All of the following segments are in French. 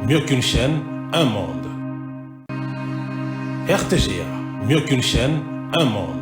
mieux qu'une chaîne, un monde. RTGA, mieux qu'une chaîne, un monde.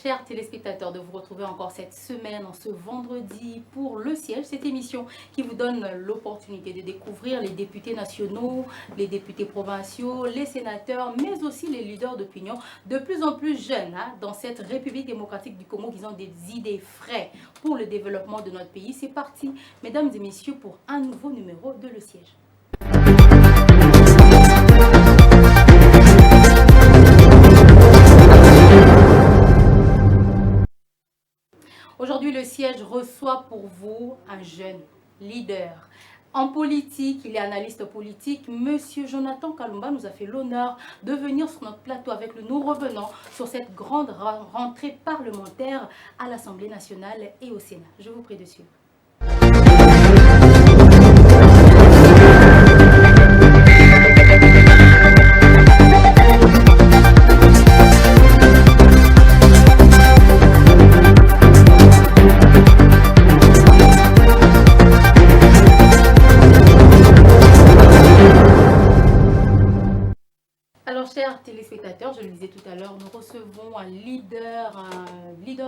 Chers téléspectateurs, de vous retrouver encore cette semaine, en ce vendredi, pour Le Siège, cette émission qui vous donne l'opportunité de découvrir les députés nationaux, les députés provinciaux, les sénateurs, mais aussi les leaders d'opinion de plus en plus jeunes dans cette République démocratique du Congo qui ont des idées frais pour le développement de notre pays. C'est parti, mesdames et messieurs, pour un nouveau numéro de Le Siège. Aujourd'hui, Le Siège reçoit pour vous un jeune leader. En politique, il est analyste politique. Monsieur Jonathan Kalumba nous a fait l'honneur de venir sur notre plateau avec lui. Nous revenons sur cette grande rentrée parlementaire à l'Assemblée nationale et au Sénat. Je vous prie de suivre. Chers téléspectateurs, je le disais tout à l'heure, nous recevons un leader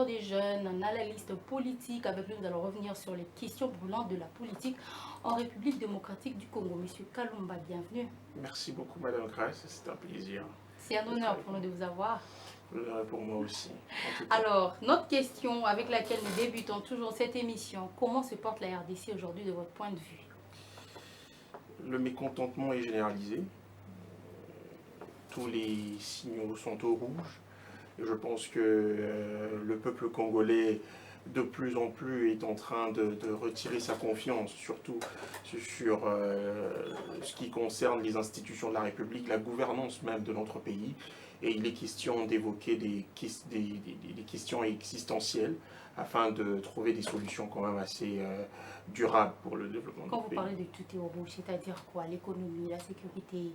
des jeunes, un analyste politique. Avec lui, nous allons revenir sur les questions brûlantes de la politique en République démocratique du Congo. Monsieur Kalumba, bienvenue. Merci beaucoup, Madame Grace, c'est un plaisir. C'est un honneur pour nous de vous avoir. L'honneur est pour moi aussi. Alors, notre question avec laquelle nous débutons toujours cette émission, comment se porte la RDC aujourd'hui de votre point de vue? Le mécontentement est généralisé. Tous les signaux sont au rouge. Et je pense que le peuple congolais, de plus en plus, est en train de retirer sa confiance, surtout sur ce qui concerne les institutions de la République, la gouvernance même de notre pays. Et il est question d'évoquer des questions existentielles afin de trouver des solutions quand même assez durables pour le développement du pays. Quand vous parlez de tout est au rouge, c'est-à-dire quoi? L'économie, la sécurité,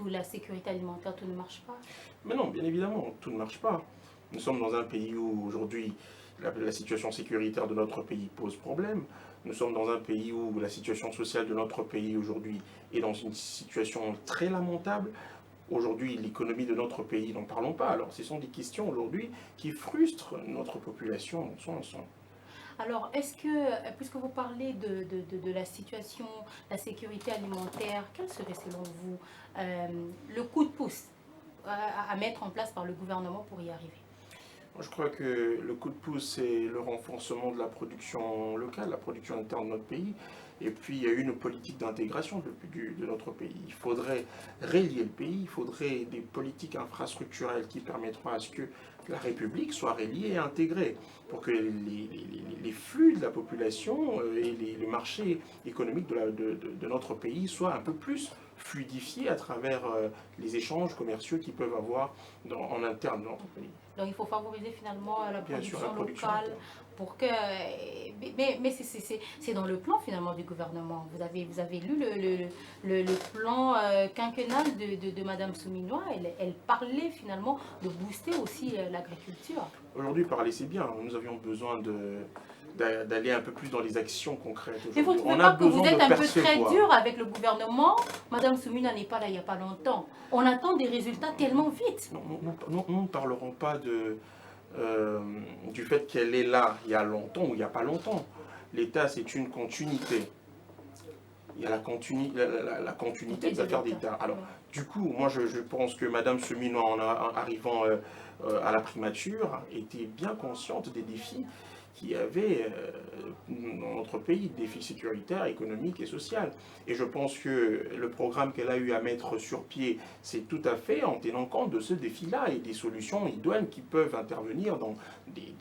la sécurité alimentaire, tout ne marche pas? Mais non, bien évidemment, tout ne marche pas. Nous sommes dans un pays où aujourd'hui la situation sécuritaire de notre pays pose problème. Nous sommes dans un pays où la situation sociale de notre pays aujourd'hui est dans une situation très lamentable. Aujourd'hui, l'économie de notre pays, n'en parlons pas. Alors, ce sont des questions aujourd'hui qui frustrent notre population dans son ensemble. Alors, est-ce que, puisque vous parlez de la situation, la sécurité alimentaire, quel serait selon vous le coup de pouce à mettre en place par le gouvernement pour y arriver? Je crois que le coup de pouce, c'est le renforcement de la production locale, la production interne de notre pays. Et puis, il y a une politique d'intégration de notre pays. Il faudrait relier le pays, il faudrait des politiques infrastructurelles qui permettront à ce que la République soit reliée et intégrée pour que les flux de la population et les marchés économiques de notre pays soient un peu plus fluidifiés à travers les échanges commerciaux qu'ils peuvent avoir en interne dans notre pays. Donc il faut favoriser finalement la production locale pour que... Mais c'est dans le plan finalement du gouvernement. Vous avez lu le plan quinquennal de Madame Souminois. Elle parlait finalement de booster aussi l'agriculture. Aujourd'hui, parler c'est bien. Nous avions besoin d'aller un peu plus dans les actions concrètes. Mais vous ne trouvez pas que vous êtes un peu très dur avec le gouvernement? Madame Soumina n'est pas là il n'y a pas longtemps. On attend des résultats tellement vite. Nous ne parlerons pas du fait qu'elle est là il y a longtemps ou il n'y a pas longtemps. L'État, c'est une continuité. Il y a la continuité des affaires d'État. Alors, du coup, moi, je pense que Madame Soumina, en arrivant à la primature, était bien consciente des défis qu'il y avait dans notre pays, défis sécuritaires, économiques et sociaux. Et je pense que le programme qu'elle a eu à mettre sur pied, c'est tout à fait en tenant compte de ce défi-là et des solutions idoines qui peuvent intervenir dans des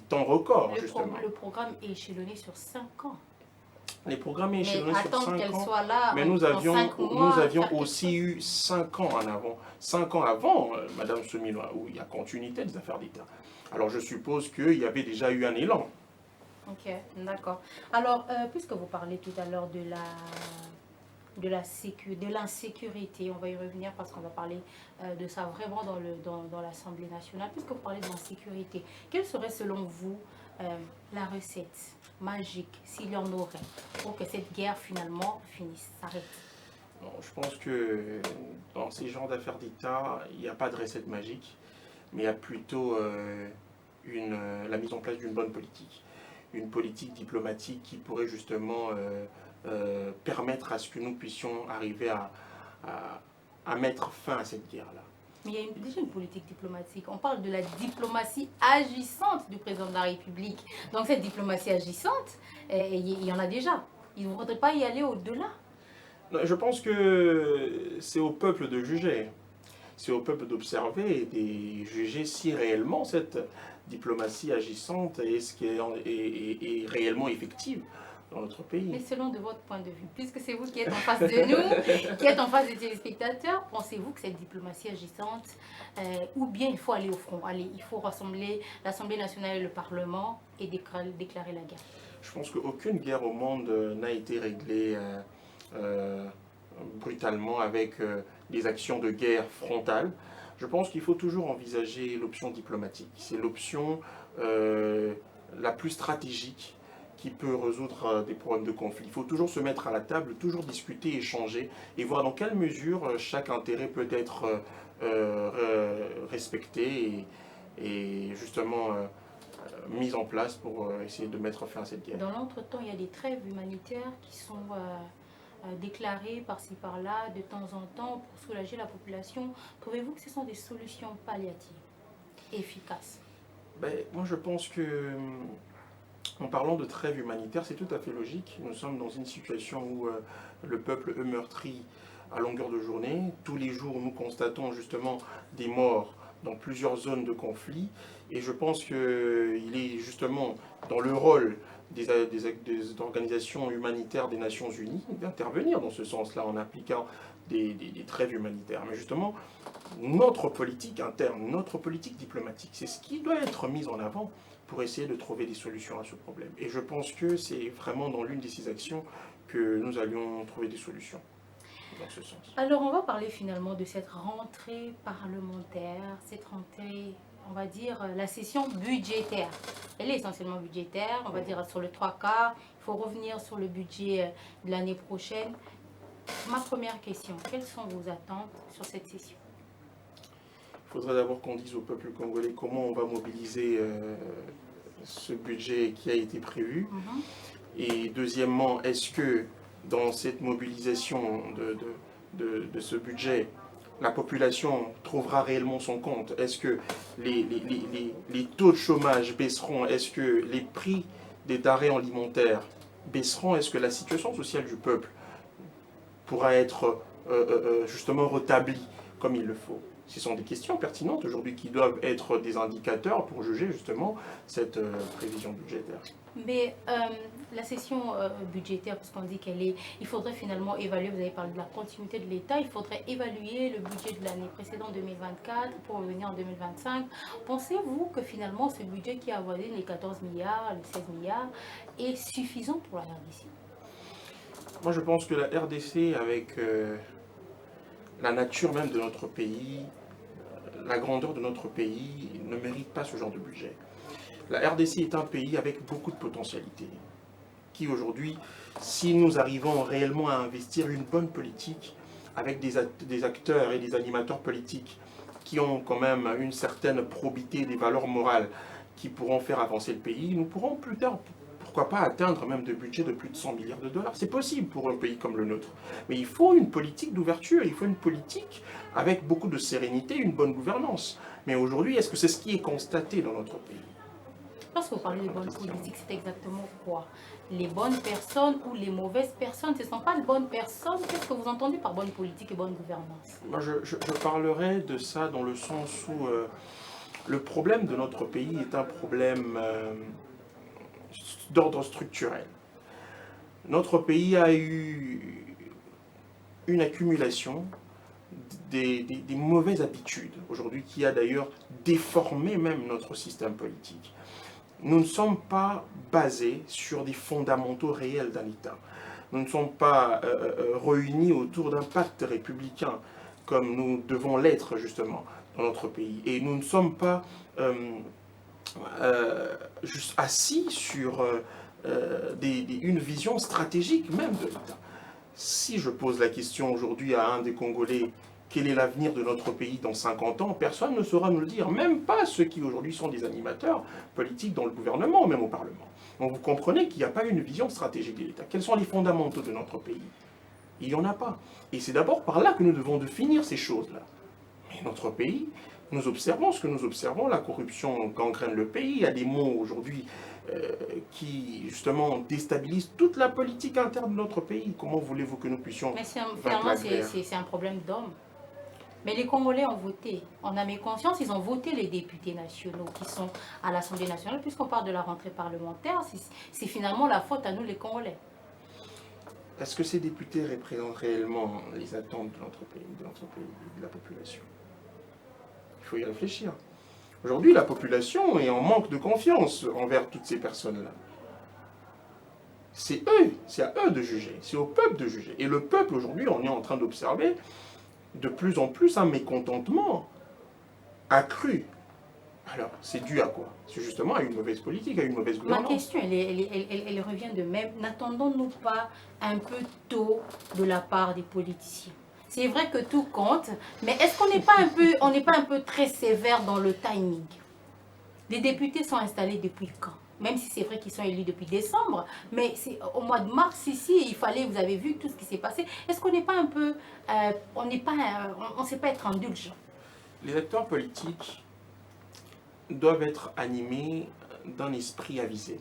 temps records, justement. Le programme est échelonné sur 5 ans. Les programmes Mais échelonnés sur attendre 5 qu'elle ans. soit là Mais en nous avions, 5 mois, nous avions faire quelque aussi chose. eu 5 ans en avant. 5 ans avant, Madame Seminois, où il y a continuité des affaires d'État. Alors je suppose qu'il y avait déjà eu un élan. Ok, d'accord. Alors, puisque vous parlez tout à l'heure de l'insécurité, on va y revenir parce qu'on va parler de ça vraiment dans l'Assemblée nationale. Puisque vous parlez de l'insécurité, quelle serait selon vous la recette magique, s'il y en aurait, pour que cette guerre finalement finisse, s'arrête? Bon, je pense que dans ces genres d'affaires d'État, il n'y a pas de recette magique, mais il y a plutôt la mise en place d'une bonne politique. Une politique diplomatique qui pourrait justement permettre à ce que nous puissions arriver à mettre fin à cette guerre-là. Mais il y a déjà une politique diplomatique. On parle de la diplomatie agissante du président de la République. Donc cette diplomatie agissante, il y en a déjà. Il ne faudrait pas y aller au-delà. Non, je pense que c'est au peuple de juger. C'est au peuple d'observer et de juger si réellement cette diplomatie agissante est réellement effective dans notre pays. Mais selon de votre point de vue, puisque c'est vous qui êtes en face de nous, qui êtes en face des téléspectateurs, pensez-vous que cette diplomatie agissante, ou bien il faut aller au front, il faut rassembler l'Assemblée nationale et le Parlement et déclarer la guerre? Je pense qu'aucune guerre au monde n'a été réglée brutalement avec des actions de guerre frontales. Je pense qu'il faut toujours envisager l'option diplomatique. C'est l'option la plus stratégique qui peut résoudre des problèmes de conflit. Il faut toujours se mettre à la table, toujours discuter, échanger et voir dans quelle mesure chaque intérêt peut être respecté et justement mis en place pour essayer de mettre fin à cette guerre. Dans l'entretemps, il y a des trêves humanitaires qui sont déclarées par-ci par-là de temps en temps pour soulager la population. Trouvez-vous que ce sont des solutions palliatives efficaces? Moi je pense que en parlant de trêve humanitaire, c'est tout à fait logique. Nous sommes dans une situation où le peuple est meurtri à longueur de journée. Tous les jours, nous constatons justement des morts dans plusieurs zones de conflit. Et je pense qu'il est justement dans le rôle des organisations humanitaires des Nations Unies d'intervenir dans ce sens-là en appliquant des trêves humanitaires. Mais justement, notre politique interne, notre politique diplomatique, c'est ce qui doit être mis en avant pour essayer de trouver des solutions à ce problème. Et je pense que c'est vraiment dans l'une de ces actions que nous allions trouver des solutions dans ce sens. Alors on va parler finalement de cette rentrée parlementaire, cette rentrée, on va dire, la session budgétaire. Elle est essentiellement budgétaire, on va dire sur le 3/4. Il faut revenir sur le budget de l'année prochaine. Ma première question, quelles sont vos attentes sur cette session? Il faudrait d'abord qu'on dise au peuple congolais comment on va mobiliser ce budget qui a été prévu. Et deuxièmement, est-ce que dans cette mobilisation de ce budget, la population trouvera réellement son compte? Est-ce que les taux de chômage baisseront? Est-ce que les prix des denrées alimentaires baisseront? Est-ce que la situation sociale du peuple pourra être justement rétablie comme il le faut? Ce sont des questions pertinentes aujourd'hui qui doivent être des indicateurs pour juger justement cette prévision budgétaire. Mais la session budgétaire, puisqu'on dit il faudrait finalement évaluer, vous avez parlé de la continuité de l'État, il faudrait évaluer le budget de l'année précédente 2024 pour revenir en 2025. Pensez-vous que finalement ce budget qui a avoisine les 14 milliards, les 16 milliards, est suffisant pour la RDC? Moi je pense que la RDC, avec la nature même de notre pays, la grandeur de notre pays, ne mérite pas ce genre de budget. La RDC est un pays avec beaucoup de potentialités, qui aujourd'hui, si nous arrivons réellement à investir une bonne politique, avec des acteurs et des animateurs politiques qui ont quand même une certaine probité, des valeurs morales, qui pourront faire avancer le pays, nous pourrons plus tard, pourquoi pas atteindre même des budgets de plus de 100 milliards de dollars. C'est possible pour un pays comme le nôtre. Mais il faut une politique d'ouverture, il faut une politique avec beaucoup de sérénité, une bonne gouvernance. Mais aujourd'hui, est-ce que c'est ce qui est constaté dans notre pays? Lorsque vous parlez de bonnes politiques, c'est exactement quoi? Les bonnes personnes ou les mauvaises personnes? Ce ne sont pas les bonnes personnes. Qu'est-ce que vous entendez par bonne politique et bonne gouvernance? Moi, je parlerai de ça dans le sens où le problème de notre pays est un problème d'ordre structurel. Notre pays a eu une accumulation des mauvaises habitudes, aujourd'hui, qui a d'ailleurs déformé même notre système politique. Nous ne sommes pas basés sur des fondamentaux réels d'un État. Nous ne sommes pas réunis autour d'un pacte républicain, comme nous devons l'être justement dans notre pays. Et nous ne sommes pas juste assis sur une vision stratégique même de l'État. Si je pose la question aujourd'hui à un des Congolais, quel est l'avenir de notre pays dans 50 ans, personne ne saura nous le dire, même pas ceux qui aujourd'hui sont des animateurs politiques dans le gouvernement, même au Parlement. Donc vous comprenez qu'il n'y a pas une vision stratégique de l'État. Quels sont les fondamentaux de notre pays? Il n'y en a pas. Et c'est d'abord par là que nous devons définir ces choses-là. Mais notre pays, nous observons ce que nous observons, la corruption gangrène le pays, il y a des mots aujourd'hui qui justement déstabilisent toute la politique interne de notre pays. Comment voulez-vous que nous puissions Mais vaincre la guerre? c'est un problème d'homme. Mais les Congolais ont voté. On a mis conscience, ils ont voté les députés nationaux qui sont à l'Assemblée nationale. Puisqu'on parle de la rentrée parlementaire, c'est finalement la faute à nous les Congolais. Est-ce que ces députés représentent réellement les attentes de notre pays, de la population? Il faut y réfléchir. Aujourd'hui, la population est en manque de confiance envers toutes ces personnes-là. C'est eux, c'est à eux de juger, c'est au peuple de juger. Et le peuple, aujourd'hui, on est en train d'observer de plus en plus un mécontentement accru. Alors, c'est dû à quoi? C'est justement à une mauvaise politique, à une mauvaise Ma gouvernance. question, elle revient de même. N'attendons-nous pas un peu tôt de la part des politiciens? C'est vrai que tout compte, mais est-ce qu'on n'est pas un peu très sévère dans le timing? Les députés sont installés depuis quand? Même si c'est vrai qu'ils sont élus depuis décembre, mais c'est au mois de mars ici, il fallait, vous avez vu tout ce qui s'est passé. Est-ce qu'on n'est pas un peu, on ne sait pas être indulgent? Les acteurs politiques doivent être animés d'un esprit avisé.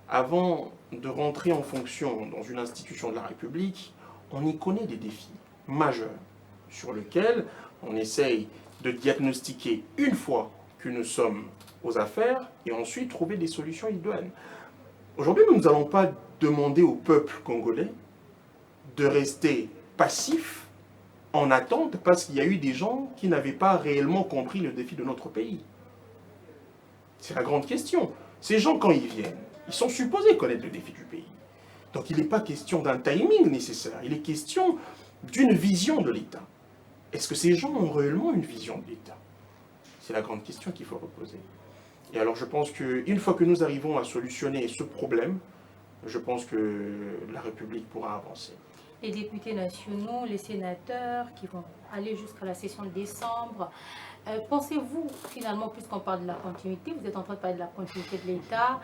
Avant de rentrer en fonction dans une institution de la République, on y connaît des défis majeurs sur lesquels on essaye de diagnostiquer une fois que nous sommes aux affaires et ensuite trouver des solutions idoines. Aujourd'hui, nous n'allons pas demander au peuple congolais de rester passif en attente parce qu'il y a eu des gens qui n'avaient pas réellement compris le défi de notre pays. C'est la grande question. Ces gens, quand ils viennent, ils sont supposés connaître le défi du pays. Donc il n'est pas question d'un timing nécessaire, il est question d'une vision de l'État. Est-ce que ces gens ont réellement une vision de l'État? C'est la grande question qu'il faut reposer. Et alors je pense qu'une fois que nous arrivons à solutionner ce problème, je pense que la République pourra avancer. Les députés nationaux, les sénateurs qui vont aller jusqu'à la session de décembre, pensez-vous, finalement, puisqu'on parle de la continuité, vous êtes en train de parler de la continuité de l'État,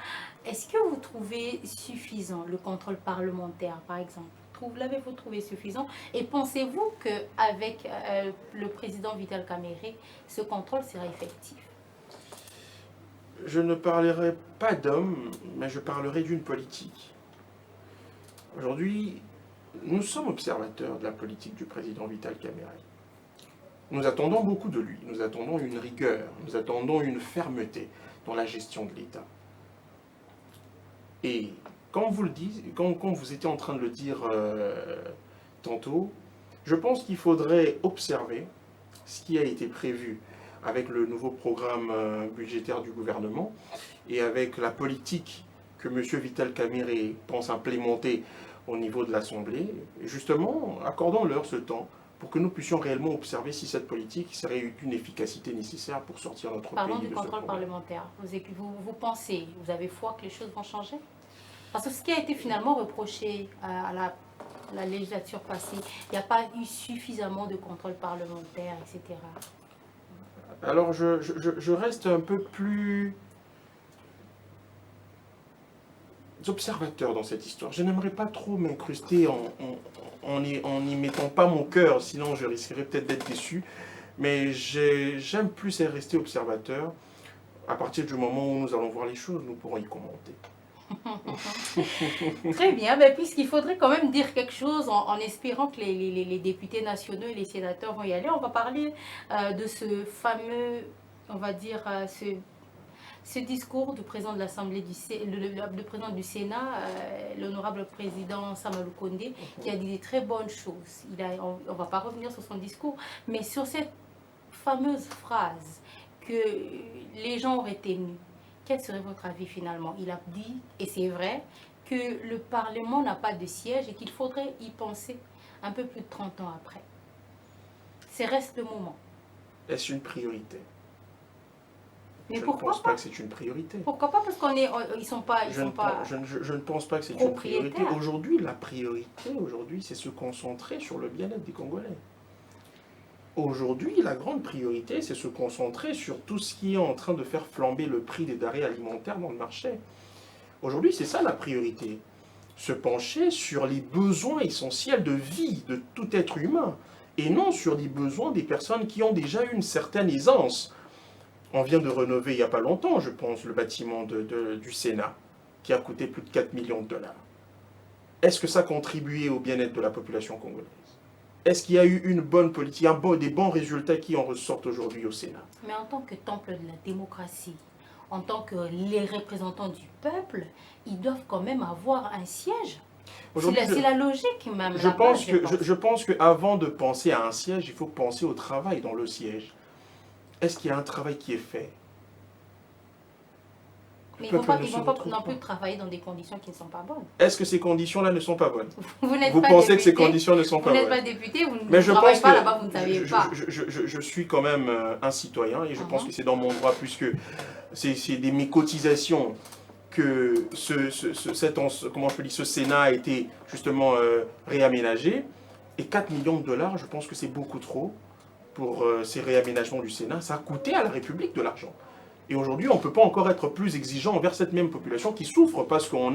est-ce que vous trouvez suffisant le contrôle parlementaire, par exemple? L'avez-vous trouvé suffisant? Et pensez-vous qu'avec le président Vital Kamerhe, ce contrôle sera effectif? Je ne parlerai pas d'homme, mais je parlerai d'une politique. Aujourd'hui, nous sommes observateurs de la politique du président Vital Kamerhe. Nous attendons beaucoup de lui, nous attendons une rigueur, nous attendons une fermeté dans la gestion de l'État. Et quand vous le dites, quand vous étiez en train de le dire tantôt, je pense qu'il faudrait observer ce qui a été prévu avec le nouveau programme budgétaire du gouvernement et avec la politique que M. Vital Kamerhe pense implémenter au niveau de l'Assemblée. Justement, accordons-leur ce temps pour que nous puissions réellement observer si cette politique serait d'une efficacité nécessaire pour sortir notre pays de ce problème. Parlons du contrôle parlementaire. Vous pensez, vous avez foi que les choses vont changer? Parce que ce qui a été finalement reproché à la législature passée, il n'y a pas eu suffisamment de contrôle parlementaire, etc. Alors je reste un peu plus observateur dans cette histoire. Je n'aimerais pas trop m'incruster en n'y mettant pas mon cœur, sinon je risquerais peut-être d'être déçu. Mais j'aime plus rester observateur. À partir du moment où nous allons voir les choses, nous pourrons y commenter. Très bien, ben, puisqu'il faudrait quand même dire quelque chose en espérant que les députés nationaux et les sénateurs vont y aller, on va parler de ce fameux, on va dire, Ce discours du président de l'Assemblée le président du Sénat, l'honorable président Samalou Kondé, qui a dit de très bonnes choses. On ne va pas revenir sur son discours, mais sur cette fameuse phrase que les gens auraient émue, quel serait votre avis finalement? Il a dit, et c'est vrai, que le Parlement n'a pas de siège et qu'il faudrait y penser un peu plus de 30 ans après. C'est reste le moment. Est-ce une priorité? Mais je ne pourquoi pense pas que c'est une priorité. Pourquoi pas? Parce ils sont pas, Je ne pense pas que c'est une priorité. Aujourd'hui, la priorité, c'est se concentrer sur le bien-être des Congolais. Aujourd'hui, la grande priorité, c'est se concentrer sur tout ce qui est en train de faire flamber le prix des denrées alimentaires dans le marché. Aujourd'hui, c'est ça la priorité. Se pencher sur les besoins essentiels de vie de tout être humain, et non sur les besoins des personnes qui ont déjà une certaine aisance. On vient de rénover il n'y a pas longtemps, je pense, le bâtiment du Sénat, qui a coûté plus de 4 millions de dollars. Est-ce que ça a contribué au bien-être de la population congolaise? Est-ce qu'il y a eu une bonne politique, des bons résultats qui en ressortent aujourd'hui au Sénat? Mais en tant que temple de la démocratie, en tant que les représentants du peuple, ils doivent quand même avoir un siège. C'est la logique même. Je pense qu'avant de penser à un siège, il faut penser au travail dans le siège. Est-ce qu'il y a un travail qui est fait? Mais ils ne vont pas non plus travailler dans des conditions qui ne sont pas bonnes. Est-ce que ces conditions-là ne sont pas bonnes? Vous pensez que ces conditions ne sont pas bonnes? Vous n'êtes pas député, vous ne travaillez pas là-bas, vous ne savez pas. Je suis quand même un citoyen et je pense que c'est dans mon droit, puisque c'est mes cotisations que ce Sénat a été justement réaménagé. Et 4 millions de dollars, je pense que c'est beaucoup trop pour ces réaménagements du Sénat. Ça a coûté à la République de l'argent. Et aujourd'hui, on ne peut pas encore être plus exigeant envers cette même population qui souffre parce qu'on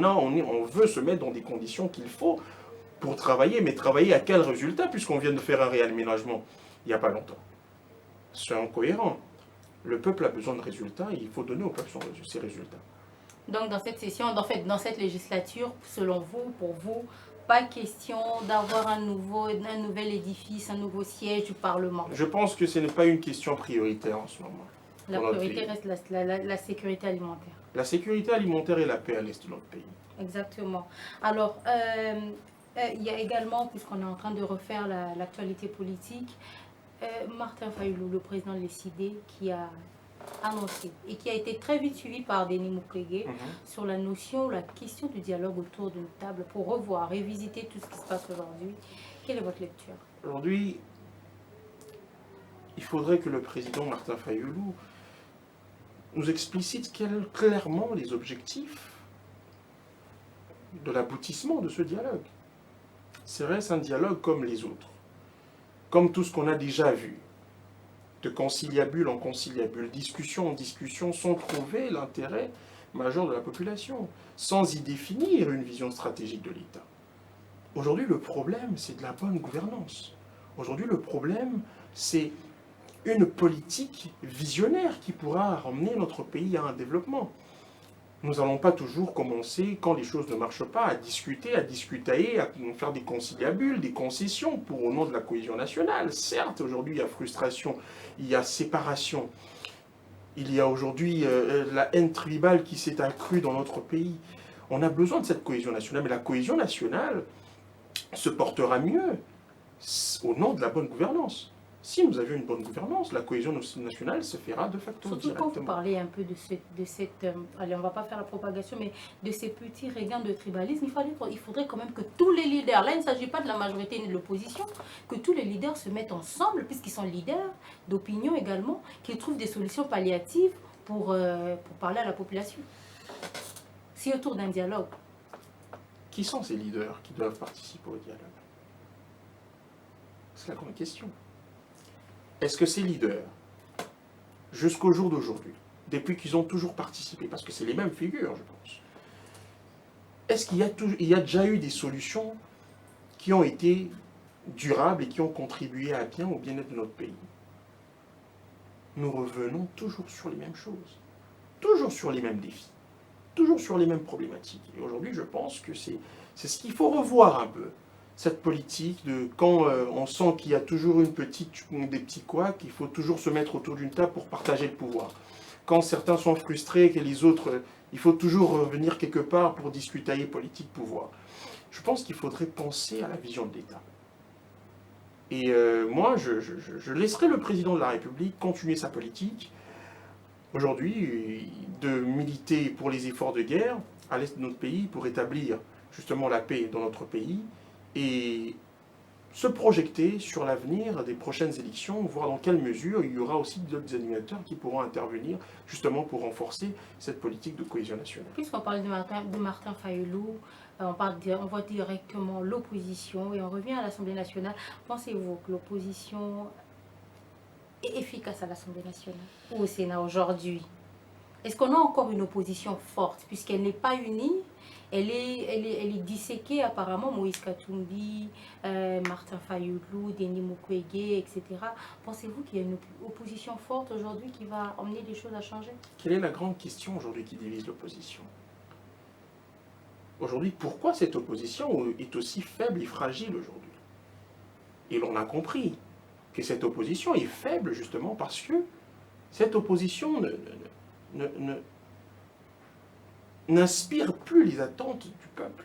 veut se mettre dans des conditions qu'il faut pour travailler. Mais travailler à quel résultat puisqu'on vient de faire un réaménagement il n'y a pas longtemps? C'est incohérent. Le peuple a besoin de résultats et il faut donner au peuple ses résultats. Donc dans cette session, dans cette législature, selon vous, pour vous, pas question d'avoir un nouvel édifice, un nouveau siège du Parlement? Je pense que ce n'est pas une question prioritaire en ce moment. La priorité reste la sécurité alimentaire. La sécurité alimentaire et la paix à l'est de notre pays. Exactement. Alors, il y a également, puisqu'on est en train de refaire l'actualité politique, Martin Fayulu, le président de l'ECD, qui a annoncé et qui a été très vite suivi par Denis Mukwege sur la notion, la question du dialogue autour d'une table pour revoir, révisiter tout ce qui se passe aujourd'hui. Quelle est votre lecture? Aujourd'hui, il faudrait que le président Martin Fayulu nous explicite clairement les objectifs de l'aboutissement de ce dialogue. Serait-ce un dialogue comme les autres? Comme tout ce qu'on a déjà vu, de conciliabule en conciliabule, discussion en discussion, sans trouver l'intérêt majeur de la population, sans y définir une vision stratégique de l'État. Aujourd'hui, le problème, c'est de la bonne gouvernance. Aujourd'hui, le problème, c'est une politique visionnaire qui pourra ramener notre pays à un développement. Nous n'allons pas toujours commencer, quand les choses ne marchent pas, à discuter, à faire des conciliabules, des concessions au nom de la cohésion nationale. Certes, aujourd'hui, il y a frustration, il y a séparation. Il y a aujourd'hui la haine tribale qui s'est accrue dans notre pays. On a besoin de cette cohésion nationale, mais la cohésion nationale se portera mieux au nom de la bonne gouvernance. Si nous avions une bonne gouvernance, la cohésion nationale se fera de facto Surtout directement. quand vous parlez un peu de cette allez, on ne va pas faire la propagation, mais de ces petits regains de tribalisme, il faudrait quand même que tous les leaders, là il ne s'agit pas de la majorité ni de l'opposition, que tous les leaders se mettent ensemble, puisqu'ils sont leaders d'opinion également, qu'ils trouvent des solutions palliatives pour parler à la population. C'est autour d'un dialogue. Qui sont ces leaders qui doivent participer au dialogue? C'est la grande question. Est-ce que ces leaders, jusqu'au jour d'aujourd'hui, depuis qu'ils ont toujours participé, parce que c'est les mêmes figures, je pense, est-ce qu'il y a déjà eu des solutions qui ont été durables et qui ont contribué à bien au bien-être de notre pays? Nous revenons toujours sur les mêmes choses, toujours sur les mêmes défis, toujours sur les mêmes problématiques. Et aujourd'hui, je pense que c'est ce qu'il faut revoir un peu. Cette politique de quand on sent qu'il y a toujours des petits couacs, il faut toujours se mettre autour d'une table pour partager le pouvoir. quand certains sont frustrés, que les autres, il faut toujours revenir quelque part pour discutailler politique, pouvoir. Je pense qu'il faudrait penser à la vision de l'État. Et moi, je laisserai le président de la République continuer sa politique, aujourd'hui, de militer pour les efforts de guerre à l'est de notre pays, pour établir justement la paix dans notre pays, et se projeter sur l'avenir des prochaines élections, voir dans quelle mesure il y aura aussi d'autres animateurs qui pourront intervenir justement pour renforcer cette politique de cohésion nationale. Puisqu'on parle de Martin Fayulu, on voit directement l'opposition et on revient à l'Assemblée nationale. Pensez-vous que l'opposition est efficace à l'Assemblée nationale ou au Sénat aujourd'hui? Est-ce qu'on a encore une opposition forte puisqu'elle n'est pas unie? Elle est disséquée apparemment, Moïse Katumbi, Martin Fayulu, Denis Mukwege, etc. Pensez-vous qu'il y a une opposition forte aujourd'hui qui va emmener les choses à changer? Quelle est la grande question aujourd'hui qui divise l'opposition? Aujourd'hui, pourquoi cette opposition est aussi faible et fragile aujourd'hui? Et l'on a compris que cette opposition est faible justement parce que cette opposition n'inspire plus les attentes du peuple,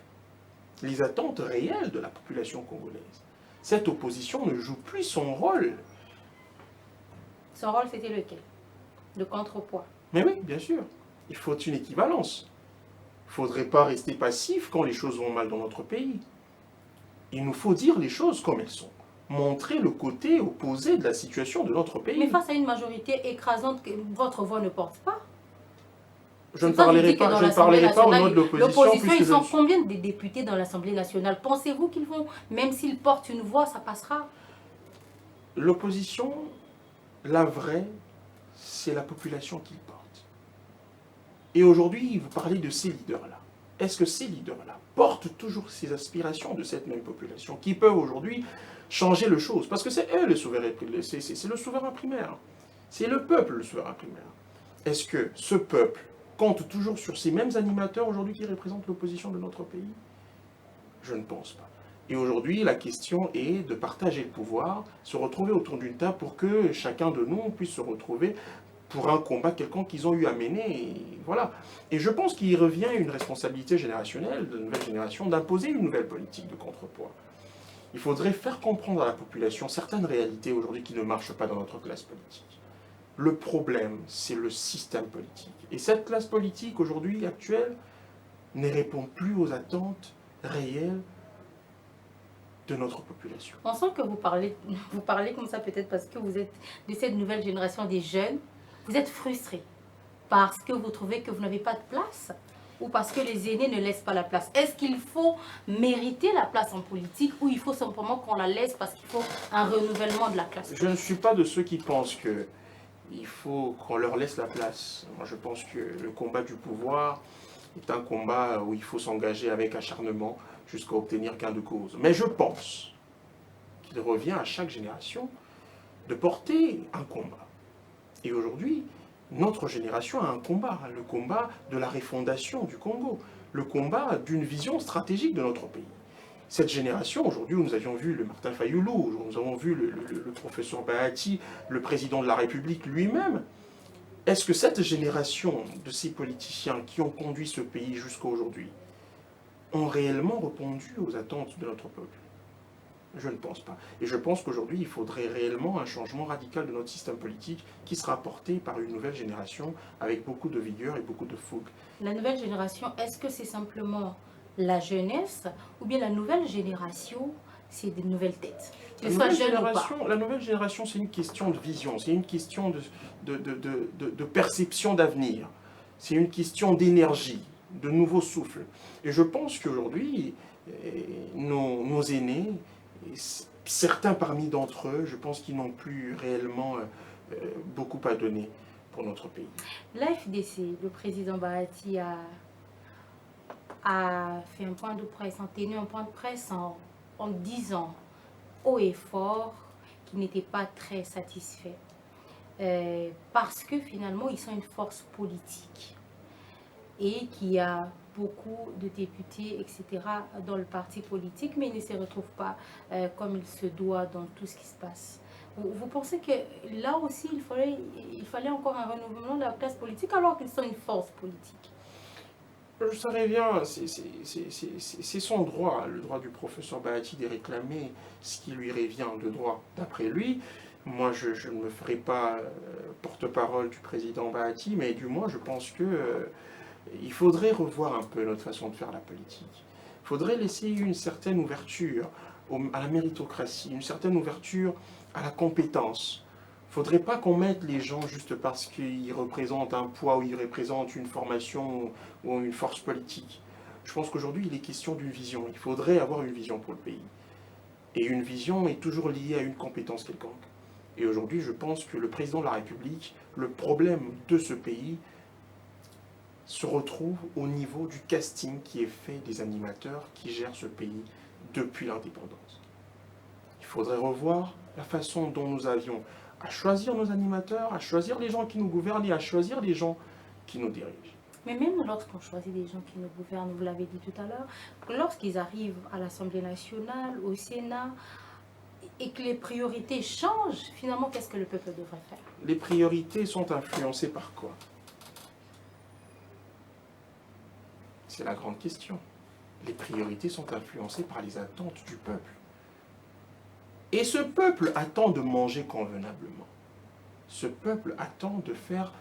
les attentes réelles de la population congolaise. Cette opposition ne joue plus son rôle. Son rôle, c'était lequel? Le contrepoids. Mais oui, bien sûr, il faut une équivalence. Il ne faudrait pas rester passif quand les choses vont mal dans notre pays. Il nous faut dire les choses comme elles sont. Montrer le côté opposé de la situation de notre pays. Mais face à une majorité écrasante que votre voix ne porte pas. Je ne parlerai pas au nom de l'opposition. L'opposition, ils sont combien de députés dans l'Assemblée nationale? Pensez-vous qu'ils vont, même s'ils portent une voix, ça passera? L'opposition, la vraie, c'est la population qui le porte. Et aujourd'hui, vous parlez de ces leaders-là. Est-ce que ces leaders-là portent toujours ces aspirations de cette même population qui peuvent aujourd'hui changer les choses? Parce que c'est eux le souverain, c'est le souverain primaire. C'est le peuple le souverain primaire. Est-ce que ce peuple compte toujours sur ces mêmes animateurs aujourd'hui qui représentent l'opposition de notre pays? Je ne pense pas. Et aujourd'hui, la question est de partager le pouvoir, se retrouver autour d'une table pour que chacun de nous puisse se retrouver pour un combat quelconque qu'ils ont eu à mener. Et voilà. Et je pense qu'il revient une responsabilité générationnelle de la nouvelle génération d'imposer une nouvelle politique de contrepoids. Il faudrait faire comprendre à la population certaines réalités aujourd'hui qui ne marchent pas dans notre classe politique. Le problème, c'est le système politique. Et cette classe politique, aujourd'hui, actuelle, ne répond plus aux attentes réelles de notre population. On sent que vous parlez comme ça peut-être parce que vous êtes de cette nouvelle génération des jeunes. Vous êtes frustrés parce que vous trouvez que vous n'avez pas de place ou parce que les aînés ne laissent pas la place. Est-ce qu'il faut mériter la place en politique ou il faut simplement qu'on la laisse parce qu'il faut un renouvellement de la classe politique? Je ne suis pas de ceux qui pensent que il faut qu'on leur laisse la place. Moi, je pense que le combat du pouvoir est un combat où il faut s'engager avec acharnement jusqu'à obtenir gain de cause. Mais je pense qu'il revient à chaque génération de porter un combat. Et aujourd'hui, notre génération a un combat, le combat de la refondation du Congo, le combat d'une vision stratégique de notre pays. Cette génération, aujourd'hui, où nous avions vu le Martin Fayulu, où nous avons vu le professeur Bahati, le président de la République lui-même, est-ce que cette génération de ces politiciens qui ont conduit ce pays jusqu'à aujourd'hui ont réellement répondu aux attentes de notre peuple? Je ne pense pas. Et je pense qu'aujourd'hui, il faudrait réellement un changement radical de notre système politique qui sera apporté par une nouvelle génération avec beaucoup de vigueur et beaucoup de fougue. La nouvelle génération, est-ce que c'est simplement la jeunesse ou bien la nouvelle génération, c'est des nouvelles têtes? La nouvelle génération, c'est une question de vision, c'est une question de perception d'avenir, c'est une question d'énergie, de nouveau souffle. Et je pense qu'aujourd'hui, nos aînés, certains parmi d'entre eux, je pense qu'ils n'ont plus réellement beaucoup à donner pour notre pays. L'AFDC, le président Bahati a fait un point de presse, a tenu un point de presse en disant haut et fort qu'il n'était pas très satisfait. Parce que finalement, ils sont une force politique et qu'il y a beaucoup de députés, etc., dans le parti politique, mais ils ne se retrouvent pas comme il se doit dans tout ce qui se passe. Vous pensez que là aussi, il fallait encore un renouvellement de la classe politique alors qu'ils sont une force politique? Je savais bien, c'est son droit, le droit du professeur Bahati de réclamer ce qui lui revient de droit. D'après lui, moi je ne me ferai pas porte-parole du président Bahati, mais du moins je pense que il faudrait revoir un peu notre façon de faire la politique. Il faudrait laisser une certaine ouverture à la méritocratie, une certaine ouverture à la compétence. Il ne faudrait pas qu'on mette les gens juste parce qu'ils représentent un poids ou ils représentent une formation ou une force politique. Je pense qu'aujourd'hui, il est question d'une vision. Il faudrait avoir une vision pour le pays. Et une vision est toujours liée à une compétence quelconque. Et aujourd'hui, je pense que le président de la République, le problème de ce pays, se retrouve au niveau du casting qui est fait des animateurs qui gèrent ce pays depuis l'indépendance. Il faudrait revoir la façon dont nous avions à choisir nos animateurs, à choisir les gens qui nous gouvernent et à choisir les gens qui nous dirigent. Mais même lorsqu'on choisit des gens qui nous gouvernent, vous l'avez dit tout à l'heure, lorsqu'ils arrivent à l'Assemblée nationale, au Sénat, et que les priorités changent, finalement, qu'est-ce que le peuple devrait faire? Les priorités sont influencées par quoi? C'est la grande question. Les priorités sont influencées par les attentes du peuple. Et ce peuple attend de manger convenablement. Ce peuple attend de faire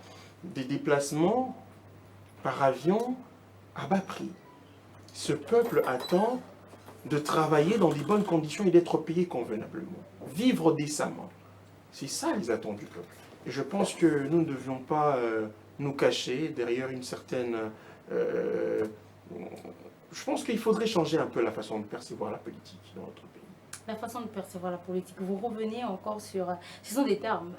des déplacements par avion à bas prix. Ce peuple attend de travailler dans des bonnes conditions et d'être payé convenablement. Vivre décemment. C'est ça les attentes du peuple. Et je pense que nous ne devions pas nous cacher derrière une certaine... je pense qu'il faudrait changer un peu la façon de percevoir la politique dans notre pays. La façon de percevoir la politique, vous revenez encore sur... Ce sont des termes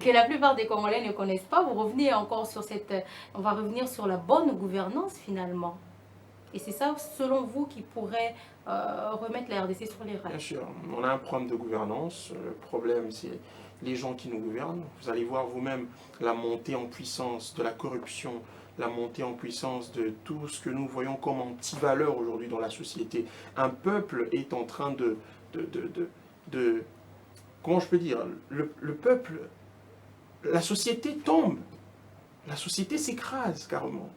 que la plupart des Congolais ne connaissent pas. Vous revenez encore sur cette... On va revenir sur la bonne gouvernance finalement. Et c'est ça, selon vous, qui pourrait remettre la RDC sur les rails. Bien sûr, on a un problème de gouvernance. Le problème, c'est les gens qui nous gouvernent. Vous allez voir vous-même la montée en puissance de la corruption, la montée en puissance de tout ce que nous voyons comme anti-valeur aujourd'hui dans la société. Un peuple est en train de comment je peux dire, le peuple, la société tombe, la société s'écrase carrément.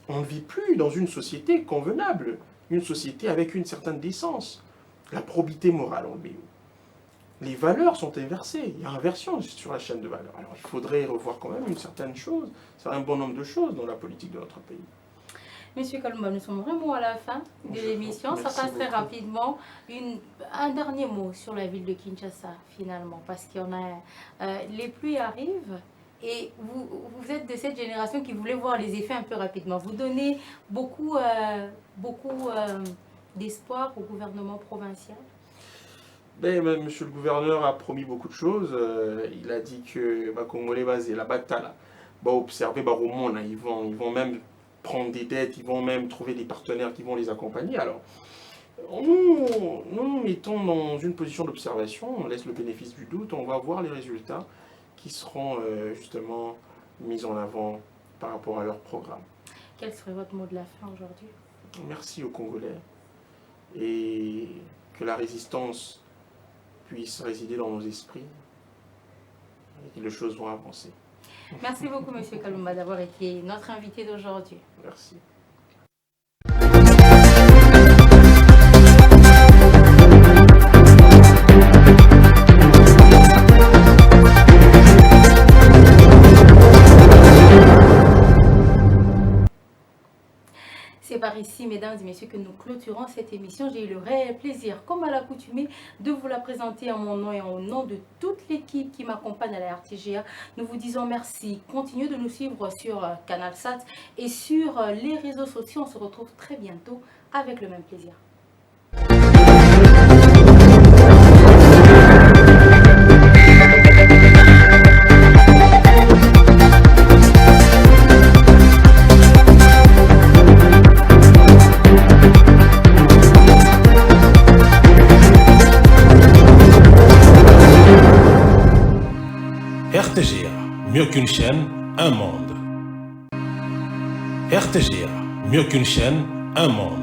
On ne vit plus dans une société convenable, une société avec une certaine décence. La probité morale, on le met où? Les valeurs sont inversées, il y a inversion sur la chaîne de valeurs. Alors il faudrait revoir quand même une certaine chose, c'est un bon nombre de choses dans la politique de notre pays. Monsieur Kalumba, nous sommes vraiment à la fin de l'émission. Ça passe très rapidement. Un dernier mot sur la ville de Kinshasa, finalement, parce qu'il y en a... les pluies arrivent et vous êtes de cette génération qui voulait voir les effets un peu rapidement. Vous donnez beaucoup d'espoir au gouvernement provincial? Monsieur le gouverneur a promis beaucoup de choses. Il a dit que les Congolais basés, la bataille, va observer, ils vont même prendre des dettes, ils vont même trouver des partenaires qui vont les accompagner. Alors, nous nous mettons dans une position d'observation, on laisse le bénéfice du doute, on va voir les résultats qui seront justement mis en avant par rapport à leur programme. Quel serait votre mot de la fin aujourd'hui? Merci aux Congolais et que la résistance puisse résider dans nos esprits et que les choses vont avancer. Merci beaucoup, Monsieur Kalumba, d'avoir été notre invité d'aujourd'hui. Merci. C'est par ici, mesdames et messieurs, que nous clôturons cette émission. J'ai eu le réel plaisir, comme à l'accoutumée, de vous la présenter en mon nom et en nom de toute l'équipe qui m'accompagne à la RTGA. Nous vous disons merci. Continuez de nous suivre sur CanalSat et sur les réseaux sociaux. On se retrouve très bientôt avec le même plaisir. RTGA, mieux qu'une chaîne, un monde. RTGA, mieux qu'une chaîne, un monde.